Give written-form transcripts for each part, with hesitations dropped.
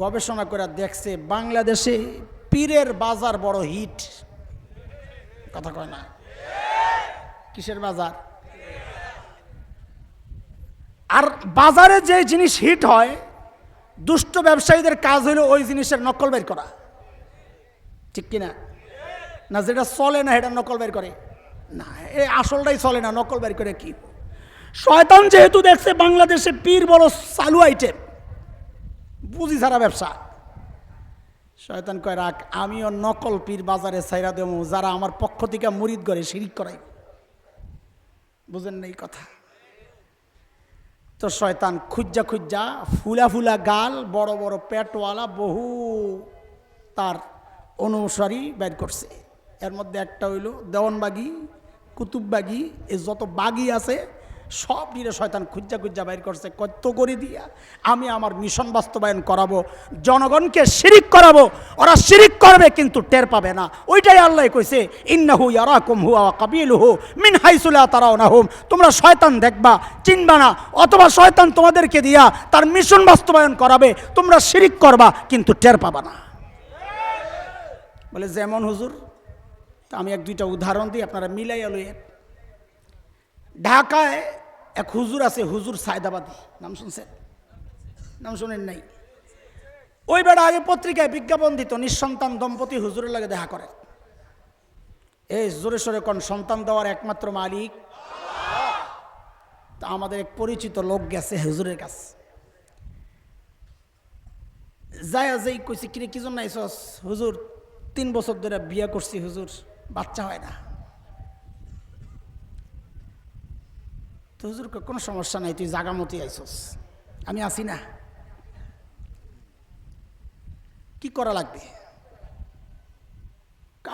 গবেষণা করে দেখছে বাংলাদেশে পীরের বাজার বড় হিট। কথা কয় না? কিসের বাজার? আর বাজারে যে জিনিস হিট হয়, দুষ্ট ব্যবসায়ীদের কাজ হলো ওই জিনিসের নকল বের করা। ঠিক কিনা? না, যেটা চলে না এটা নকল বের করে না, এই আসলটাই চলে না, নকল বের করে কি? শয়তান যেহেতু দেখছে বাংলাদেশে পীর বড় চালু আইটেম, বুঝি ছাড়া ব্যবসা, শয়তান কয় রাখ, আমিও নকল পীর বাজারে ছাইরা দেবো, যারা আমার পক্ষ থেকে মুরিদ করে শিরিক করাই। বুঝেন না এই কথা? তো শয়তান খুঁজা খুঁজা ফুলা ফুলা গাল, বড় বড় পেটওয়ালা বহু তার অনুসারী বের করছে। এর মধ্যে একটা হইল দেওয়ানবাগি, কুতুববাগি, এই যত বাগি আছে সব নিয়ে শয়তান খুঁজা খুঁজা বাইর করছে। কত করে দিয়া আমি আমার মিশন বাস্তবায়ন করাবো, জনগণকে শিরিক করাবো, ওরা শিরিক করবে কিন্তু টের পাবে না। ওইটাই আল্লাহ কইছে, ইন্নাহু ইয়ারাকুম হুয়া ওয়া কাবিলুহু মিন হাইসু লা তারাউনাহুম। তোমরা শয়তান দেখবা, চিনবা না, অথবা শয়তান তোমাদেরকে দিয়া তার মিশন বাস্তবায়ন করাবে, তোমরা শিরিক করবা কিন্তু টের পাবা না। বলে যেমন হুজুর, তা আমি এক দুইটা উদাহরণ দিই, আপনারা মিলাইয়া লইয়েন। ঢাকায় এক হুজুর আছে, হুজুর সায়দাবাদী, নাম শুনছেন? নাম শুনেন নাই? ওই বেড়া আগে পত্রিকায় বিজ্ঞাপন দিত, নিঃসন্তান দম্পতি হুজুরের লাগে দেখা করে। এই জোরে সোরে কোন সন্তান দেওয়ার একমাত্র মালিক। তা আমাদের এক পরিচিত লোক গেছে হুজুরের কাছে, যায় যেই কইছি, কিরে কি জন্য আইসস? হুজুর 3 বছর ধরে বিয়ে করছি হুজুর, বাচ্চা হয় না। তো হুজুর কোনো সমস্যা নাই, তুই জাগা মতি আইসস, আমি আসি না, কি করা লাগবে?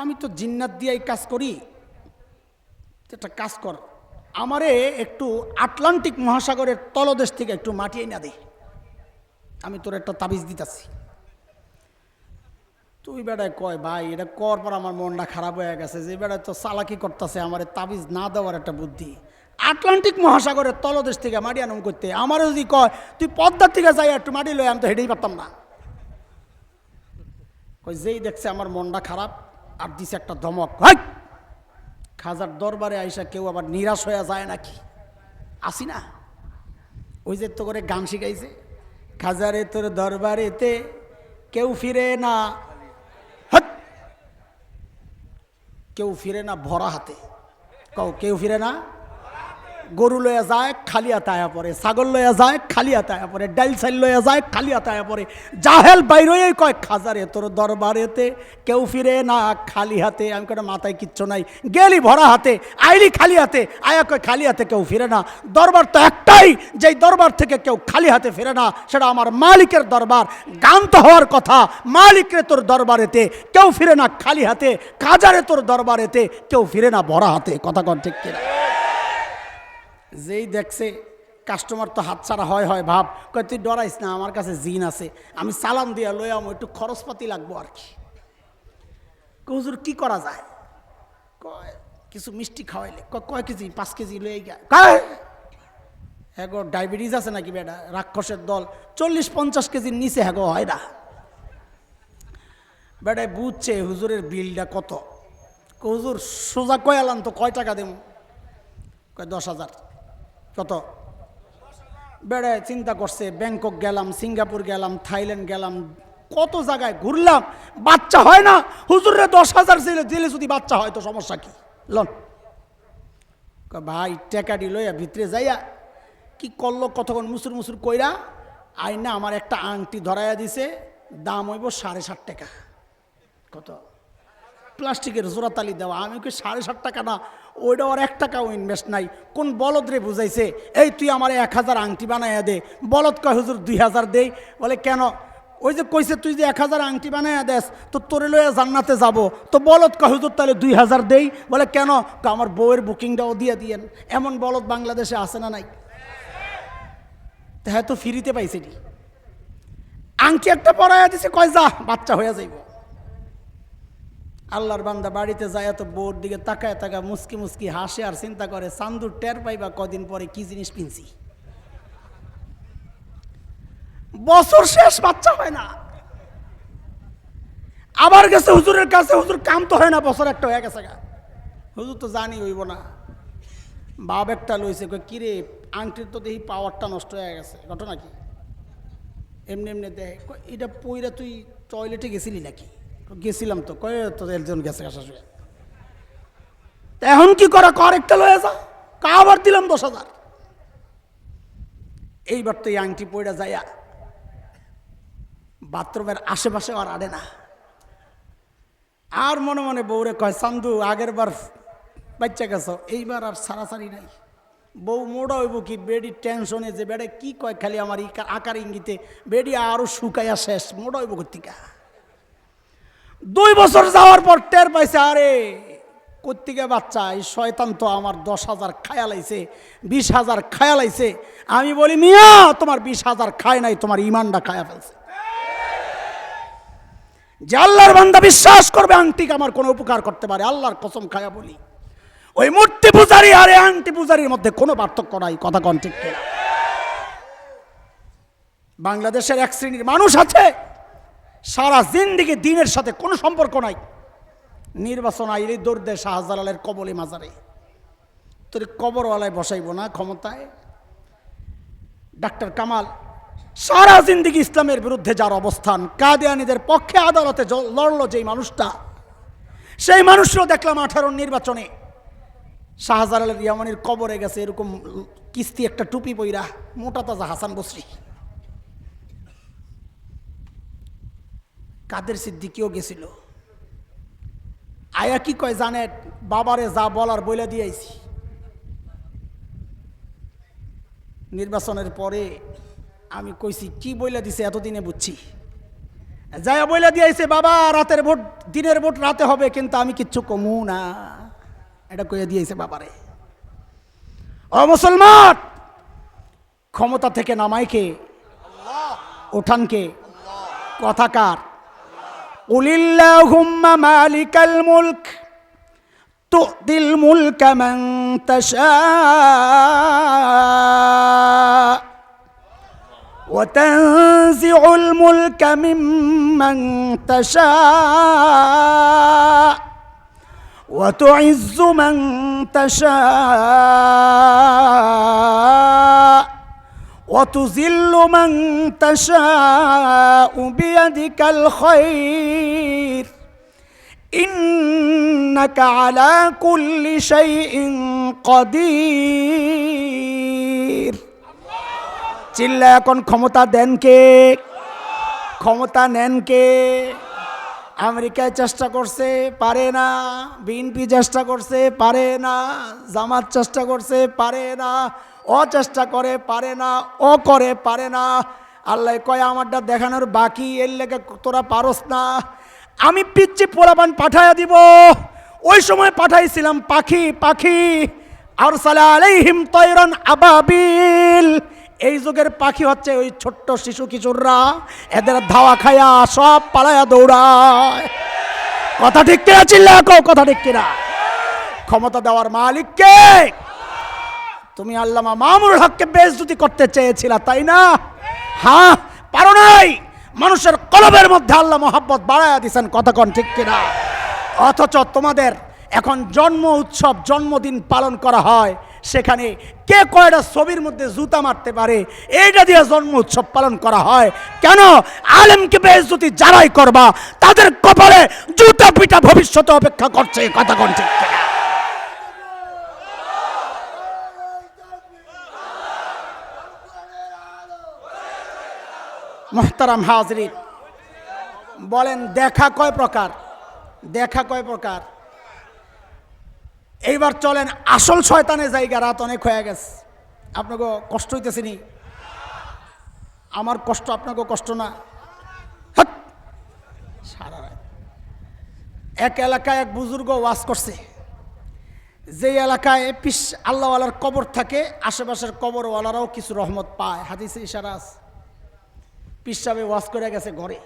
আমি তো জিন্নাত দিয়াই কাজ করি, একটা কাজ কর, আমারে একটু আটলান্টিক মহাসাগরের তলদেশ থেকে একটু মাটি এনে দে, আমি তোর একটা তাবিজ দিতেছি। তুই বেড়ায় কয় ভাই এটা কর পর আমার মনটা খারাপ হয়ে গেছে, যে বেড়ায় তো চালাকি করতেছে, আমার তাবিজ না দেওয়ার একটা বুদ্ধি। আটলান্টিক মহাসাগরের তলদেশ থেকে মাটি আনম করতে, আমার যদি কয় তুই পদ্মার থেকে যাই একটু মাটি লই, আমি তো হেঁটেই পারতাম না। কই যেই দেখছে আমার মনটা খারাপ, আর দিছে একটা ধমক, হাই খাজার দরবারে আইসা কেউ আবার নিরাশ হয়ে যায় নাকি? আসি না, ওই যে তো করে গান শিখাইছে, খাজারে তোর দরবারেতে কেউ ফিরে না, কেউ ফিরে না ভরা হাতে। কেউ ফিরে না, গরু লইয়া যায় খালি হাতে আয়া পড়ে, ছাগল লইয়া যায় খালি হাতে আয়া পড়ে, ডাইল সাইল লইয়া যায় খালি হাতে আয়া পড়ে। জাহেল বাইরই কয় খাজারে তোর দরবারেতে কেউ ফিরে না খালি হাতে। আমি কয় মাথায় কিচ্ছু নাই, গেলি ভরা হাতে, আইলি খালি হাতে, আয়া কয় খালি হাতে কেউ ফিরে না। দরবার তো একটাই, যেই দরবার থেকে কেউ খালি হাতে ফিরে না সেটা আমার মালিকের দরবার। গান তো হওয়ার কথা, মালিকরে তোর দরবারেতে কেউ ফিরে না খালি হাতে, খাজারে তোর দরবারেতে কেউ ফিরে না ভরা হাতে। কথা কন ঠিক কিনা? যেই দেখছে কাস্টমার তো হাত ছাড়া হয় হয় ভাব, কয় তুই ডরাইস না, আমার কাছে জিন আছে, আমি চালান দিয়া লই আমো, একটু খরচপাতি লাগবো আর কি। হুজুর কি করা যায়? কয় কিছু মিষ্টি খাওয়াইলে। কয় কেজি? 5 কেজি লই গা। হ্যাঁ গো ডায়াবেটিস আছে নাকি বেটা? রাক্ষসের দল, 40-50 কেজির নিচে হ্যাঁ গো হয় না। বেটায় বুঝছে হুজুরের বিলটা কত। হুজুর সোজা কয় আলাম তো, কয় টাকা দেব? কয় 10,000। কত? বেড়ায় চিন্তা করছে, ব্যাংকক গেলাম, সিঙ্গাপুর গেলাম, থাইল্যান্ড গেলাম, কত জায়গায় ঘুরলাম, বাচ্চা হয় না। হুজুরে 10,000 দিলে যদি বাচ্চা হয় তো সমস্যা কি? লন ভাই টেকাডি লইয়া ভিতরে যাইয়া কি করলো, কতক্ষণ মুসুর মুসুর কইরা আইনা আমার একটা আংটি ধরাইয়া দিছে, দাম হইব 7.5 টাকা। কত? প্লাস্টিকের জোড়াতালি দেওয়া। আমি কি 7.5 টাকা না, ওইটা ওর 1 টাকাও ইনভেস্ট নাই। কোন বলদরে বুঝাইছে, এই তুই আমার 1000 আংটি বানাইয়া দে। বলদ কয় হুজুর 2000 দেই। বলে কেন? ওই যে কইছে তুই যে 1000 আংটি বানাইয়া দেস তো তোরে লইয়া জান্নাতে যাব। তো বলদ কয় হুজুর তাহলে 2000 দেই। বলে কেন? আমার বউয়ের বুকিংটাও দিয়ে দিয়েন। এমন বলদ বাংলাদেশে আছে না নাই? হ্যাঁ তো ফ্রিতে পাইছে নি, আংটি একটা পরাইয়া দিছে, কয় যা বাচ্চা হইয়া যাইব। আল্লাহর বান্দা বাড়িতে যায় তো বউর দিকে তাকায় তাকায় মুসকি মুসকি হাসে আর চিন্তা করে, চান্দুর টের পাইবা কদিন পরে কি জিনিস পিনছি। বছর শেষ বাচ্চা হয় না। আবার গেছে হুজুরের কাছে, হুজুর কাম তো হয় না, বছর একটা হয়ে গেছে গা। হুজুর তো জানি হইব না, বাপ একটা লইছে, কই কিরে আংটির তো দেখি পাওয়ারটা নষ্ট হয়ে গেছে, ঘটনা কি? এমনি এমনি দেয়, এটা পইরা তুই টয়লেটে গেছিলি নাকি? গেছিলাম তো, কয়ে তো একজন গেছে আসা শুয়ে। এখন কি করা, কর একটা লয়ে যা, আবার দিলাম 10,000। এইবার তো এই আংটি পইরা যাইয়া বাথরুমের আশেপাশে আর আড়ে না। আর মনে মনে বউরে কয়, চান্দু আগের বার বাচ্চা গেছ, এইবার আর সারাসারি নাই। বউ মোড়া হইব কি, বেডি টেনশনে যে বেড়ে কি কয়, খালি আমার আকার ইঙ্গিতে বেডি আরো শুকাইয়া শেষ, মোড়া হইব কর্তিকা। 2 বছর যাওয়ার পর টের পাইছে, আরে কর্তিকা বাচ্চা, এই শয়তান তো আমার 10,000 খায়া লাইছে, 20,000 খায়া লাইছে। আমি বলি, মিয়া তোমার 20,000 খায় নাই, তোমার ইমানটা খায়া ফেলছে। যে আল্লাহর বান্দা বিশ্বাস করবে আংটিকে আমার কোনো উপকার করতে পারে, আল্লাহর কসম খায়া বলি, ওই মূর্তি পূজারী আর আংটি পূজারীর মধ্যে কোনো পার্থক্য নাই। কথা কোন ঠিক কিনা? বাংলাদেশের এক শ্রেণীর মানুষ আছে, সারা জিন্দেগি দিনের সাথে কোনো সম্পর্ক নাই, নির্বাচন আইলে দৌড় দেয় শাহজালালের কবলে মাজারে। তোর কবরওয়ালায় বসাইব না ক্ষমতায়। ডাক্তার কামাল সারা জিন্দেগি ইসলামের বিরুদ্ধে যার অবস্থান, কাদিয়ানীদের পক্ষে আদালতে লড়লো যেই মানুষটা, সেই মানুষও দেখলাম 18 নির্বাচনে শাহজালালের ইয়ামানির কবরে গেছে এরকম কিস্তি একটা টুপি পইরা, মোটা তাজা হাসান বসরি। কাদের সিদ্দিকিও গেছিল। আয়া কি কয় জানে, বাবারে যা বলার বইলা দিয়েছি। নির্বাচনের পরে আমি কইছি, কি বইলা দিছে এতদিনে বুঝছি। যায়া বইলা দিয়েছে, বাবা রাতের ভোট দিনের ভোট রাতে হবে, কিন্তু আমি কিচ্ছু কমু না, এটা কইয়া দিয়েছে বাবারে। ও মুসলমান, ক্ষমতা থেকে নামাইকে ওঠানকে কথাকার, উলিল্লাহুম্মা মালিকাল মুলক তু'তিল মুলকা মান তাশা ওয়া তানজিউল মুলকা মিম্মান তাশা ওয়া তুইজ্জু মান তাশা وتذل من تشاء بيدك الخير إنك على كل شيء قدير। চিল্লা এখন ক্ষমতা দেন কে? ক্ষমতা নেন কে? আমেরিকায় চেষ্টা করছে, পারে না। বিএনপি চেষ্টা করছে, পারে না। জামাত চেষ্টা করছে, পারে না। ও চেষ্টা করে, পারে না। ও করে, পারে না। আল্লাহ কয় আমারটা দেখানোর বাকি, এর লেগে তোরা পারস না। আমি পিচ্ছি পোলাপান পাঠাইয়া দিব। ওই সময় পাঠাইছিলাম পাখি, পাখি আরসালা আলাইহিম তায়রান আবাবিল। এই যুগের পাখি হচ্ছে ওই ছোট্ট শিশু কিশোররা, এদের ধাওয়া খায়া সব পালায়া দৌড়ায়। কথা ঠিক কিনা? চিল্লা কও, কথা ঠিক কিনা? ক্ষমতা দেওয়ার মালিক কে? তুমি আল্লামা মামুনুল হককে বেইজ্জতি করতে চেয়েছিলা, তাই না? হ্যাঁ, পারো নাই। মানুষের কলবের মধ্যে আল্লাহ মোহাব্বত বাড়ায়া দিয়েছেন। কথা কোন ঠিক কিনা? অথচ তোমাদের এখন জন্ম উৎসব, জন্মদিন পালন করা হয়, সেখানে কে কয়টা ছবির মধ্যে জুতা মারতে পারে এইটা দিয়ে জন্ম উৎসব পালন করা হয়। কেন? আলেমকে বেইজ্জতি যারাই করবা তাদের কপালে জুতা পিটা ভবিষ্যতে অপেক্ষা করছে। কথা কোন ঠিক কিনা? মুহতারাম হাজরিন, বলেন দেখা কয় প্রকার? দেখা কয় প্রকার? এইবার চলেন আসল শয়তানের জায়গা। রাত অনেক হয়ে গেছে, আপনাকে কষ্ট হইতেছে নি? আমার কষ্ট আপনাকে কষ্ট না? সারা রাত এক এলাকায় এক বুজুর্গ ওয়াজ করছে, যে এলাকায় পিস আল্লাহওয়ালার কবর থাকে, আশেপাশের কবরওয়ালারাও কিছু রহমত পায়। হাদিসে ইশারা আছে। পিসাবে ওয়াজ করে গেছে ঘরে,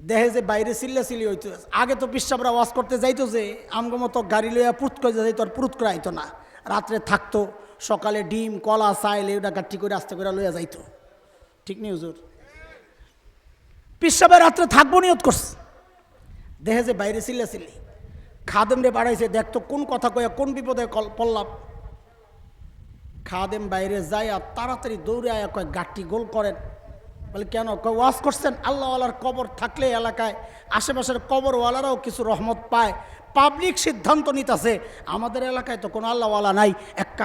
দেখে যে বাইরে চিল্লাচিল্লি হইতো। আগে তো পিসাবরা ওয়াজ করতে যাইতো যে আমগো মতো গাড়ি লইয়া পুরুত করে যাইতো, আর পুরুত করে আইতো না। রাত্রে থাকতো, সকালে ডিম কলা চাইলে ওটা গাঠি করে আস্তে করে লইয়া যাইতো। ঠিক নেই হুজুর? পিসাবে রাত্রে থাকবো নিয়ত করছে, দেখে যে বাইরে চিল্লাচিল্লি, খাদেম রে বাড়াইছে, দেখতো কোন কথা কয়া কোন বিপদে পড়লাম। খাদেম বাইরে যায় আর তাড়াতাড়ি দৌড়ে আয়া কয় গাঠটি গোল করেন। বলে কেন? কয় ওয়াজ করছেন আল্লাহওয়ালার কবর থাকলে এলাকায় আশেপাশের কবরওয়ালারাও কিছু রহমত পায়, পাবলিক সিদ্ধান্ত নিতেছে, আমাদের এলাকায় তো কোনো আল্লাহওয়ালা নাই, এক কাম